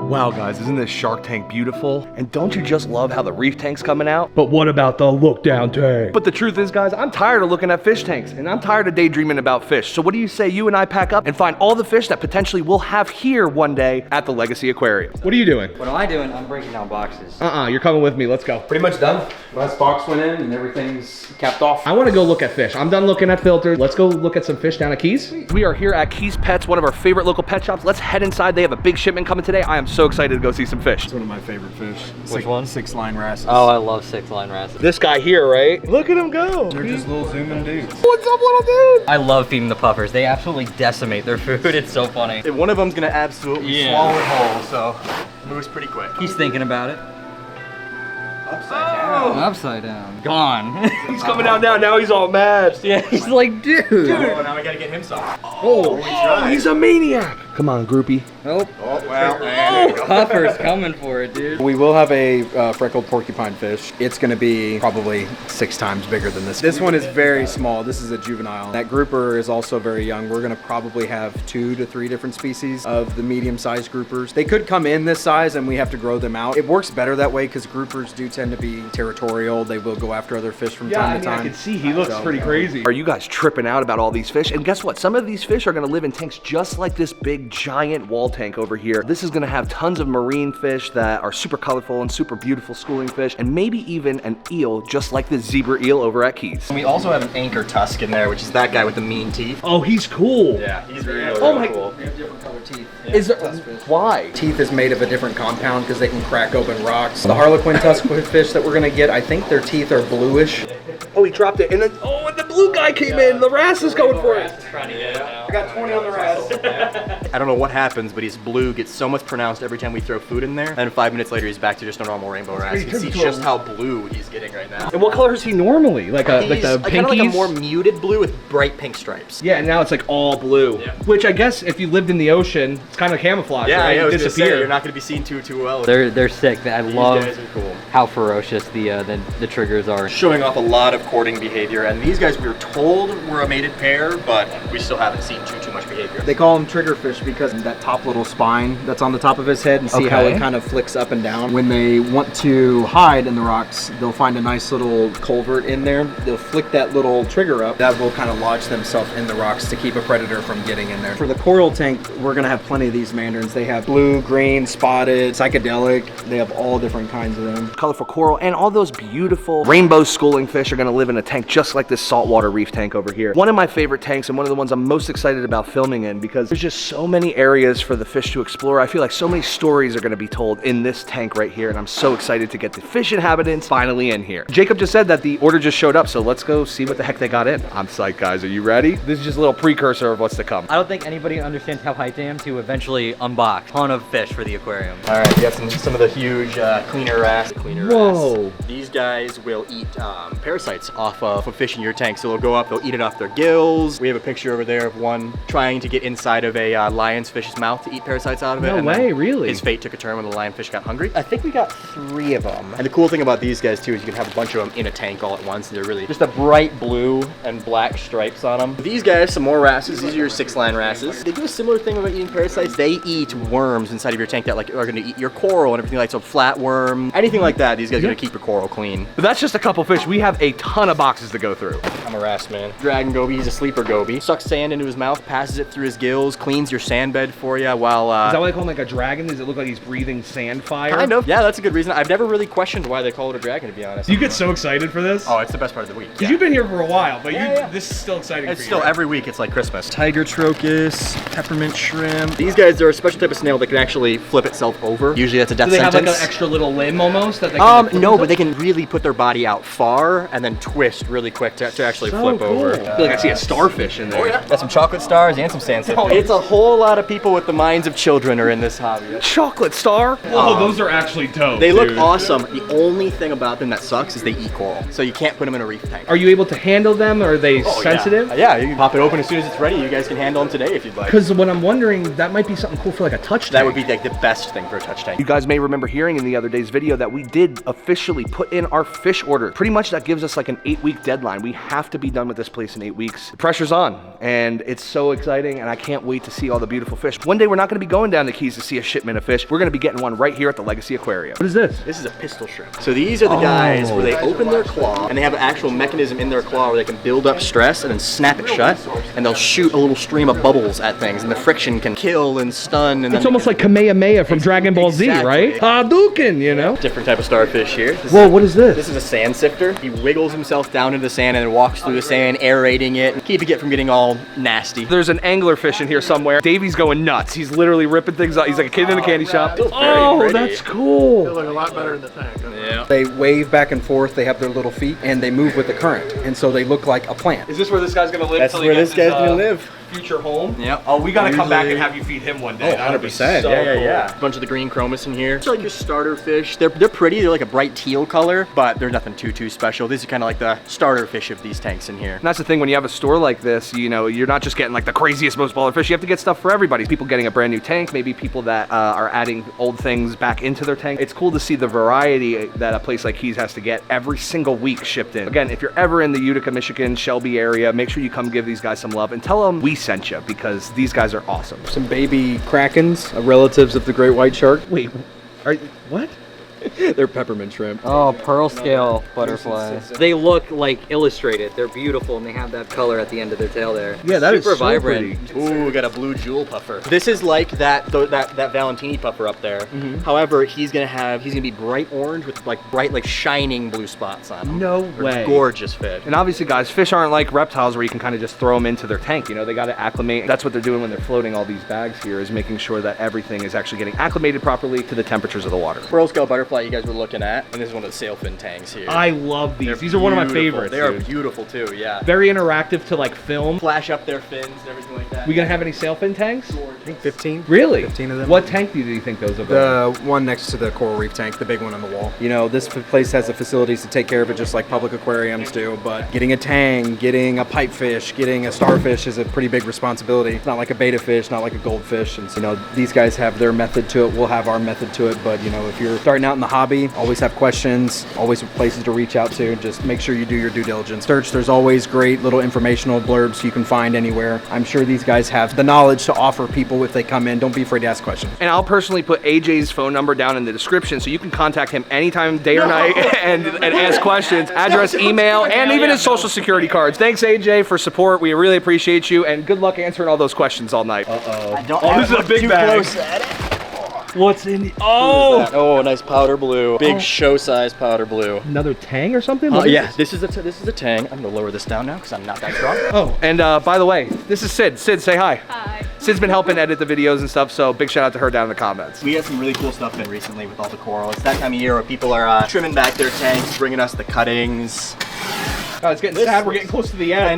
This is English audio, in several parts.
Wow guys, isn't this Shark Tank beautiful? And don't you just love how the reef tank's coming out? But what about the look down tank? But the truth is guys, I'm tired of looking at fish tanks and I'm tired of daydreaming about fish. So what do you say you and I pack up and find all the fish that potentially we'll have here one day at the Legacy Aquarium? What are you doing? What am I doing? I'm breaking down boxes. You're coming with me, let's go. Pretty much done. Last box went in and everything's capped off. I wanna go look at fish. I'm done looking at filters. Let's go look at some fish down at Keys. We are here at Keys Pets, one of our favorite local pet shops. Let's head inside. They have a big shipment coming today. I am so excited to go see some fish. It's one of my favorite fish. Which one? 6-line wrasses. Oh, I love 6-line wrasses. This guy here, right? Look at him go. They're just little zooming dudes. What's up, little dude? I love feeding the puffers. They absolutely decimate their food. It's so funny. One of them's gonna absolutely swallow it whole, so moves pretty quick. He's thinking about it. Upside down. Upside down. Gone. He's coming out now. Now he's all mad. Yeah, he's like, dude. Oh, now we gotta get him some. Oh, he's a maniac. Come on, groupie. Nope. Oh, well, there you go. Puffer's coming for it, dude. We will have a freckled porcupine fish. It's going to be probably 6 times bigger than this. This one is very small. This is a juvenile. That grouper is also very young. We're going to probably have 2 to 3 different species of the medium-sized groupers. They could come in this size and we have to grow them out. It works better that way because groupers do tend to be territorial. They will go after other fish from time to time. I can see he looks pretty crazy. Are you guys tripping out about all these fish? And guess what? Some of these fish are gonna live in tanks just like this big giant wall tank over here. This is gonna have tons of marine fish that are super colorful and super beautiful schooling fish, and maybe even an eel just like the zebra eel over at Keys. We also have an anchor tusk in there, which is that guy with the mean teeth. Oh, he's cool. Yeah, he's really, Oh my- cool. They have different colored teeth. Is there, why? Teeth is made of a different compound because they can crack open rocks. The harlequin tusk fish that we're going to get, I think their teeth are bluish. Oh, he dropped it, and then, oh, and the blue guy came in. The wrasse is going for it. I got 20 on the wrasse. I don't know what happens, but his blue gets so much pronounced every time we throw food in there. And 5 minutes later, he's back to just a normal rainbow wrasse. You can see just how blue he's getting right now. And what color is he normally? Like the He's kind of pinkies? like a more muted blue with bright pink stripes. Yeah, and now it's like all blue. Yeah. Which I guess if you lived in the ocean, it's kind of camouflage, right? I You was gonna say, disappear. you're not going to be seen too well. They're sick. I These love guys are cool. how ferocious the triggers are. Showing off a lot of courting behavior, and these guys we were told were a mated pair, but we still haven't seen too much behavior. They call him triggerfish because of that top little spine that's on the top of his head, and see how Okay. it kind of flicks up and down. When they want to hide in the rocks, they'll find a nice little culvert in there. They'll flick that little trigger up. That will kind of lodge themselves in the rocks to keep a predator from getting in there. For the coral tank, we're gonna have plenty of these mandarins. They have blue, green, spotted, psychedelic. They have all different kinds of them. Colorful coral, and all those beautiful rainbow schooling fish are gonna live in a tank just like this saltwater reef tank over here. One of my favorite tanks and one of the ones I'm most excited about filming in because there's just so many areas for the fish to explore. I feel like so many stories are gonna be told in this tank right here, and I'm so excited to get the fish inhabitants finally in here. Jacob just said that the order just showed up, so let's go see what the heck they got in. I'm psyched, guys. Are you ready? This is just a little precursor of what's to come. I don't think anybody understands how hyped I am to eventually unbox a ton of fish for the aquarium. All right, we got some of the huge cleaner wrasse. Whoa. These guys will eat parasites off of a fish in your tank. So they'll go up, they'll eat it off their gills. We have a picture over there of one trying to get inside of a lionfish's mouth to eat parasites out of it. No and then way, really? His fate took a turn when the lionfish got hungry. I think we got 3 of them. And the cool thing about these guys too is you can have a bunch of them in a tank all at once. They're really just a bright blue and black stripes on them. These guys, some more wrasses. These are your 6-line wrasses. They do a similar thing about eating parasites. They eat worms inside of your tank that like are gonna eat your coral and everything like so flatworm, anything like that. These guys are gonna keep your coral clean. But that's just a couple fish. We have a ton of boxes to go through. I'm a wrasse man. Dragon goby, he's a sleeper goby. Sucks sand into his mouth, passes it through his gills, cleans your sand bed for you while Is that why they call him like a dragon? Does it look like he's breathing sand fire? kind of. Yeah, that's a good reason. I've never really questioned why they call it a dragon, to be honest. You get so excited for this? Oh, it's the best part of the week. Because you've been here for a while, but Yeah. this is still exciting It's for still you. every week. It's like Christmas. Tiger trocus, peppermint shrimp. These guys are a special type of snail that can actually flip itself over. Usually that's a death Do they have sentence. like an extra little limb almost that they can flip No, into? but they can really put their body out far and then twist really quick to actually So flip cool. over. I feel like I see a starfish in there. Got some chocolate stars and some sandstone. It's a whole lot of people with the minds of children are in this hobby. Chocolate star. Oh, those are actually dope. They look dude. awesome. The only thing about them that sucks is they eat coral. So you can't put them in a reef tank. Are you able to handle them? Or are they Oh, sensitive? Yeah, you can pop it open as soon as it's ready. You guys can handle them today if you'd like. Because what I'm wondering, that might be something cool for like a touch tank. That would be like the best thing for a touch tank. You guys may remember hearing in the other day's video that we did officially put in our fish order. Pretty much that gives us like an 8-week deadline. We have to be done with this place in 8 weeks. The pressure's on, and it's so exciting exciting, and I can't wait to see all the beautiful fish. One day we're not gonna be going down the Keys to see a shipment of fish. We're gonna be getting one right here at the Legacy Aquarium. What is this? This is a pistol shrimp. So these are the guys where they open their claw and they have an actual mechanism in their claw where they can build up stress and then snap it shut, and they'll shoot a little stream of bubbles at things, and the friction can kill and stun. And It's almost like Kamehameha from Dragon Ball Z, right? Hadouken, you know? different type of starfish here. Whoa, what is this? This is a sand sifter. He wiggles himself down into the sand and then walks through the sand, aerating it, and keeping it from getting all nasty. There's an angler fish in here somewhere. Davey's going nuts. He's literally ripping things out. He's like a kid in a candy shop. Oh, pretty. that's cool. Look a lot better in the tank. Yeah. They wave back and forth. They have their little feet and they move with the current, and so they look like a plant. Is this where this guy's gonna live? That's till he where gets this guy's his, gonna live. Future home? Yep. Oh, we gotta come back and Usually- have you feed him one day. Oh, 100%. So yeah. cool. A bunch of the green chromis in here. It's like your starter fish. They're pretty. They're like a bright teal color, but they're nothing too special. These are kind of like the starter fish of these tanks in here. And that's the thing, when you have a store like this, you know, you're not just getting like the craziest, most baller fish. You have to get stuff for everybody. People getting a brand new tank, maybe people that are adding old things back into their tank. It's cool to see the variety that a place like Keys has to get every single week shipped in. Again, if you're ever in the Utica, Michigan, Shelby area, make sure you come give these guys some love and tell them we sent you, because these guys are awesome. Some baby krakens, relatives of the great white shark. Wait, what? They're peppermint shrimp. Oh, pearl scale butterflies. They look like illustrated. They're beautiful, and they have that color at the end of their tail there. Yeah, that is super so vibrant. Ooh, we got a blue jewel puffer. This is like that Valentini puffer up there. However, he's gonna be bright orange with like bright, like shining blue spots on him. No They're way. Gorgeous fish. And obviously, guys, fish aren't like reptiles where you can kind of just throw them into their tank. You know, they got to acclimate. That's what they're doing when they're floating all these bags here, is making sure that everything is actually getting acclimated properly to the temperatures of the water. Pearl scale butterfly you guys were looking at, and this is one of the sailfin tanks here. I love these. They're These are one of my beautiful. favorites. They are dude. beautiful too, yeah. Very interactive to like film. Flash up their fins and everything like that. We gonna have any sailfin tanks? I think 15. Really? 15 of them. What tank do you think those will go? The one next to the coral reef tank, the big one on the wall. You know, this place has the facilities to take care of it just like public aquariums do, but getting a tang, getting a pipefish, getting a starfish is a pretty big responsibility. It's not like a betta fish, not like a goldfish. And so, you know, these guys have their method to it. We'll have our method to it. But, you know, if you're starting out in the hobby, always have questions, always places to reach out to. Just make sure you do your due diligence. Search, there's always great little informational blurbs you can find anywhere. I'm sure these guys have the knowledge to offer people if they come in. Don't be afraid to ask questions. And I'll personally put AJ's phone number down in the description so you can contact him anytime, day or night, and ask questions, address, email, and even his social security cards. Thanks, AJ, for support. We really appreciate you, and good luck answering all those questions all night. I don't Oh, this is a look big too bag. close at it. What's in? Oh, Oh, nice powder blue. Big show size powder blue. another tang or something? Oh What is yeah, this? this is a tang. I'm gonna lower this down now because I'm not that strong. Oh, and by the way, this is Sid. Sid, say hi. Hi. Sid's been helping edit the videos and stuff, so big shout out to her down in the comments. We had some really cool stuff in recently with all the coral. It's that time of year where people are trimming back their tanks, bringing us the cuttings. Oh, it's getting sad. We're getting close to the end. I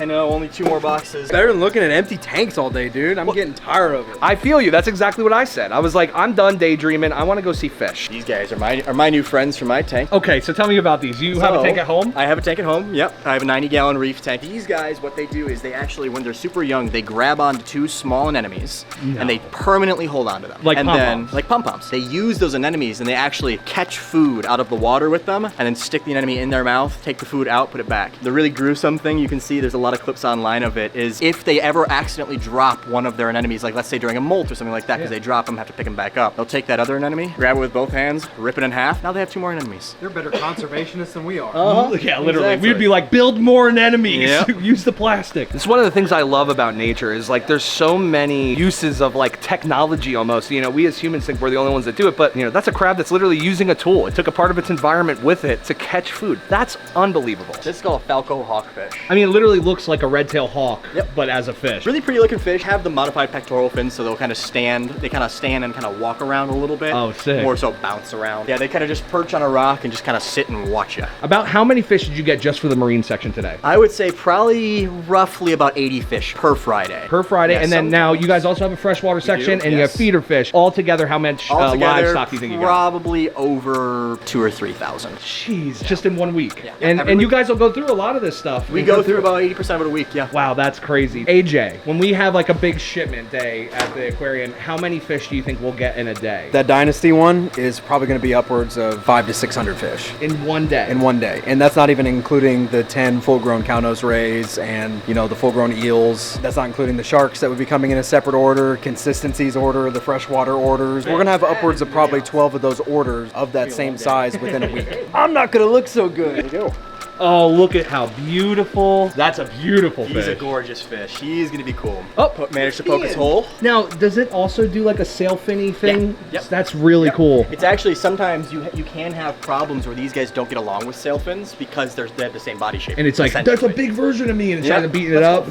know. Only 2 more boxes. Better than looking at empty tanks all day, dude. I'm getting tired of it. I feel you. That's exactly what I said. I was like, I'm done daydreaming. I want to go see fish. These guys are my new friends from my tank. Okay, so tell me about these. You have a So, tank at home? I have a tank at home, yep. I have a 90-gallon reef tank. These guys, what they do is they actually, when they're super young, they grab onto 2 small anemones and they permanently hold onto them. Like and pom-poms. then, like pom-poms. They use those anemones and they actually catch food out of the water with them and then stick the anemone in their mouth, take the food out, put it back. The really gruesome thing you can see, there's a lot of clips online of it, is if they ever accidentally drop one of their anemones, like let's say during a molt or something like that, because they drop them, have to pick them back up. They'll take that other anemone, grab it with both hands, rip it in half. Now they have 2 more anemones. They're better conservationists than we are. Yeah, literally. Exactly. We'd be like, build more anemones. Yep. Use the plastic. It's one of the things I love about nature is like there's so many uses of like technology almost. You know, we as humans think we're the only ones that do it, but you know, that's a crab that's literally using a tool. It took a part of its environment with it to catch food. That's unbelievable. This is called a falco hawkfish. I mean, it literally looks like a red-tailed hawk, Yep. but as a fish. Really pretty looking fish, have the modified pectoral fins, so they'll kind of stand and kind of walk around a little bit. Oh, sick. More so bounce around. Yeah, they kind of just perch on a rock and just kind of sit and watch you. About how many fish did you get just for the marine section today? I would say probably roughly about 80 fish per Friday. Per Friday, Yeah, and then now you guys also have a freshwater section and you have yes. feeder fish. All together, how much Altogether, livestock do you think you got? probably over 2,000 or 3,000. Jeez, just in 1 week. Yeah. And Every you week. guys will go through a lot of this stuff. We go through about 80% of it a week, yeah. Wow, that's crazy. AJ, when we have like a big shipment day at the aquarium, how many fish do you think we'll get in a day? That Dynasty one is probably going to be upwards of 500 to 600 fish. In one day? In one day. And that's not even including the 10 full-grown cownose rays and, you know, the full-grown eels. That's not including the sharks that would be coming in a separate order, consistencies order, the freshwater orders. We're going to have upwards of probably 12 of those orders of that same size within a week. I'm not gonna look so good. There you go. Oh, look at how beautiful. That's a beautiful He's a fish. gorgeous fish. He's gonna be cool. Oh, Managed to poke his hole. Now, does it also do like a sail finny thing? Yep. That's really cool. It's actually sometimes you can have problems where these guys don't get along with sailfins because they have the same body shape. And it's like, that's a big version of me, and it's trying to beat it up.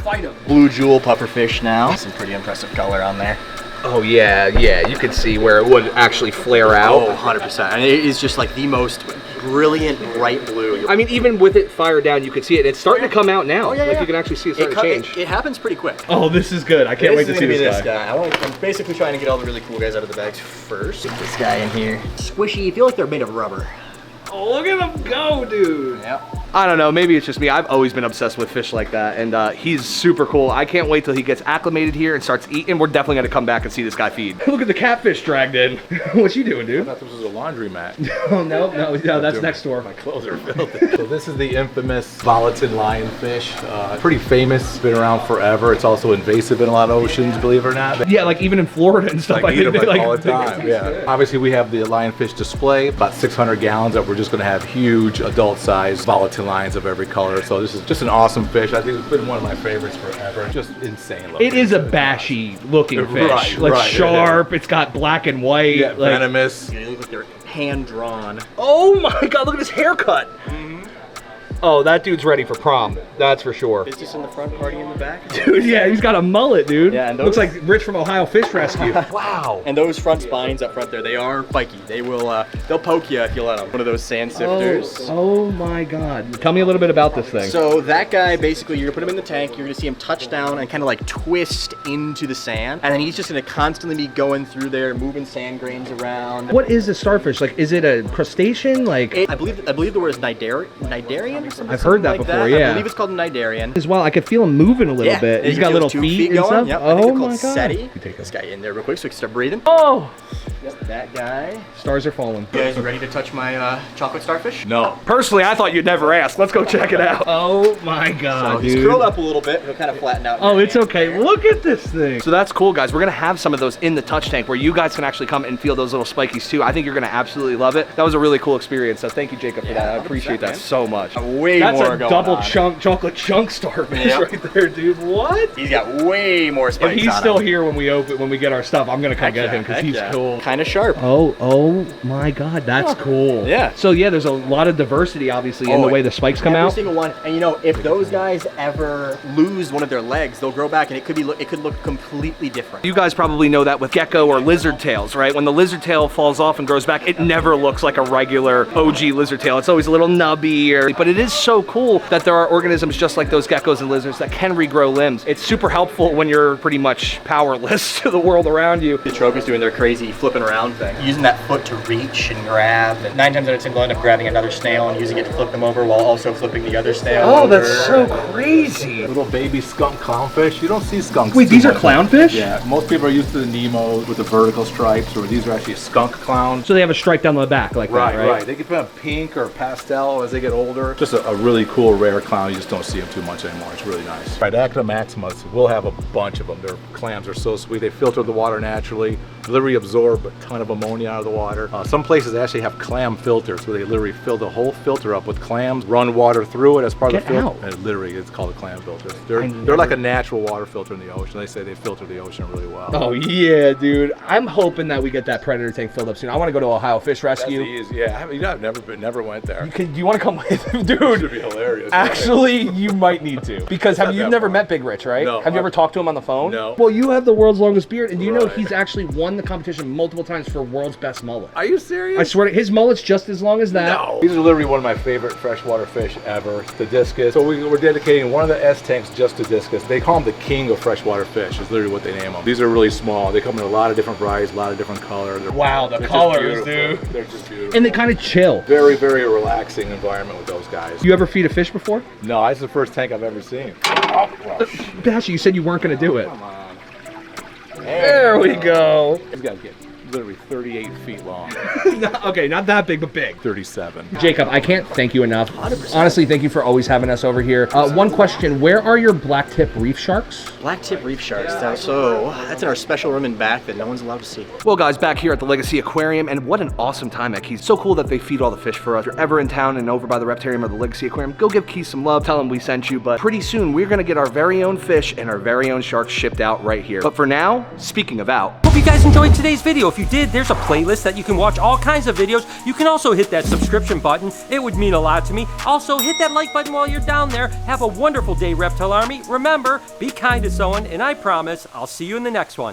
Blue jewel pufferfish now. Some pretty impressive color on there. Oh yeah, you can see where it would actually flare out. Oh, 100%. And it is just like the most brilliant bright blue. I mean, even with it fired down, you can see it. It's starting to come out now. You can actually see it starting to change. It happens pretty quick. Oh, this is good. I can't wait to see this guy. I'm basically trying to get all the really cool guys out of the bags first. Get this guy in here. Squishy. You feel like they're made of rubber. Oh, look at him go, dude. Yeah. I don't know, maybe it's just me. I've always been obsessed with fish like that, and he's super cool. I can't wait till he gets acclimated here and starts eating. We're definitely gonna come back and see this guy feed. Look at the catfish dragged in. What you doing, dude? I thought this was a laundromat. Oh, no, that's next door. My clothes are filthy. So this is the infamous Volatin lionfish. Pretty famous, been around forever. It's also invasive in a lot of oceans, believe it or not. Yeah, like even in Florida and stuff. Like, I eat them think they, all the time, yeah. Obviously we have the lionfish display, about 600 gallons that we're just gonna have huge adult size Volatin lions of every color. So this is just an awesome fish. I think it's been one of my favorites forever. Just insane looking. It is a bashy looking fish. Right, Like right, sharp. It's got black and white. Yeah, like, venomous. They look like they're hand drawn. Oh my God, look at his haircut. Oh, that dude's ready for prom. That's for sure. Is this in the front, party in the back? Dude, yeah, he's got a mullet, dude. Yeah, and looks those- like Rich from Ohio Fish Rescue. Wow. And those front spines up front there, they are spiky. They will, they'll poke you if you let them. One of those sand sifters. Oh my God. Tell me a little bit about this thing. So that guy, basically, you're gonna put him in the tank, you're gonna see him touch down and kind of like twist into the sand. And then he's just gonna constantly be going through there, moving sand grains around. What is a starfish? Like, is it a crustacean? Like, I believe the word is Nidarian or something. I've heard that like before, I yeah. believe it's called a Nidarian. as well, I could feel him moving a little bit. and He's you got can little feel his 2 feet and going. stuff. Yep, I think Oh they're my called God. SETI. Take this guy in there real quick so we can start breathing. Oh, Yep, that guy. stars are falling. You guys ready to touch my chocolate starfish? No. Personally, I thought you'd never ask. Let's go check it out. Oh my God, So he's dude. curled up a little bit. He'll kind of flatten out. in Oh, your it's hand. okay. Look at this thing. So that's cool, guys. We're gonna have some of those in the touch tank where you guys can actually come and feel those little spikies too. I think you're gonna absolutely love it. That was a really cool experience. So thank you, Jacob, for that. I 100%, appreciate that man. so much. Way That's more a going double on. chocolate chunk starfish Yep. right there, dude. What? He's got way more If spikes he's on still him. here when we get our stuff, I'm gonna come get him because he's cool. Kind of sharp. Oh my God, that's cool. Yeah. So yeah, there's a lot of diversity obviously in the way the spikes come Every out. single one. And you know, if those guys ever lose one of their legs, they'll grow back and it could look completely different. You guys probably know that with gecko or lizard tails, right? When the lizard tail falls off and grows back, it never looks like a regular OG lizard tail. It's always a little nubby, but it is so cool that there are organisms just like those geckos and lizards that can regrow limbs. It's super helpful when you're pretty much powerless to the world around you. The trophies doing their crazy flipping around thing. Using that foot to reach and grab. 9 times out of 10 they'll end up grabbing another snail and using it to flip them over while also flipping the other snail Oh, over. that's so crazy. Little baby skunk clownfish. You don't see skunks. Wait, too these are much. clownfish? Yeah, most people are used to the Nemo with the vertical stripes, or these are actually skunk clowns. So they have a stripe down the back like that, right? They can put a pink or pastel as they get older. Just a really cool, rare clown. You just don't see them too much anymore. It's really nice. Right, Acta maximus, we'll have a bunch of them. Their clams are so sweet. They filter the water naturally, literally absorb a ton of ammonia out of the water. Some places actually have clam filters where they literally fill the whole filter up with clams, run water through it as part of the Get filter. out. And literally, it's called a clam filter. They're like a natural water filter in the ocean. They say they filter the ocean really well. Oh yeah, dude. I'm hoping that we get that predator tank filled up soon. I want to go to Ohio Fish That's Rescue. the easy. Yeah, I've never went there. Do you want to come with, Should dude? be hilarious. Actually, you might need to. Because not you've that never far. met Big Rich, right? No, have you ever talked to him on the phone? No. Well, you have the world's longest beard, and do you know Right. he's actually won the competition multiple couple times for world's best mullet. Are you serious? I swear to, his mullet's just as long as that. No. These are literally one of my favorite freshwater fish ever, the discus. So we're dedicating one of the S tanks just to discus. They call him the king of freshwater fish, is literally what they name them. These are really small. They come in a lot of different varieties, a lot of different colors. Wow, the They're just colors, beautiful. dude. They're just beautiful. And they kind of chill. Very, very relaxing environment with those guys. You ever feed a fish before? No, that's the first tank I've ever seen. Bashy, you said you weren't going to do it. Come on. There we go. These guys get literally 38 feet long. Okay, not that big, but big. 37. Jacob, I can't thank you enough. 100%. Honestly, thank you for always having us over here. One question, where are your black tip reef sharks? Black tip reef sharks. So that's in our special room in back that no one's allowed to see. Well, guys, back here at the Legacy Aquarium, and what an awesome time at Keys. So cool that they feed all the fish for us. If you're ever in town and over by the Reptarium or the Legacy Aquarium, go give Keys some love. Tell them we sent you. But pretty soon, we're going to get our very own fish and our very own sharks shipped out right here. But for now, speaking of out, Hope you guys enjoyed today's video. If you did, there's a playlist that you can watch all kinds of videos. You can also hit that subscription button. It would mean a lot to me. Also, hit that like button while you're down there. Have a wonderful day, Reptile Army. Remember, be kind to someone, and I promise I'll see you in the next one.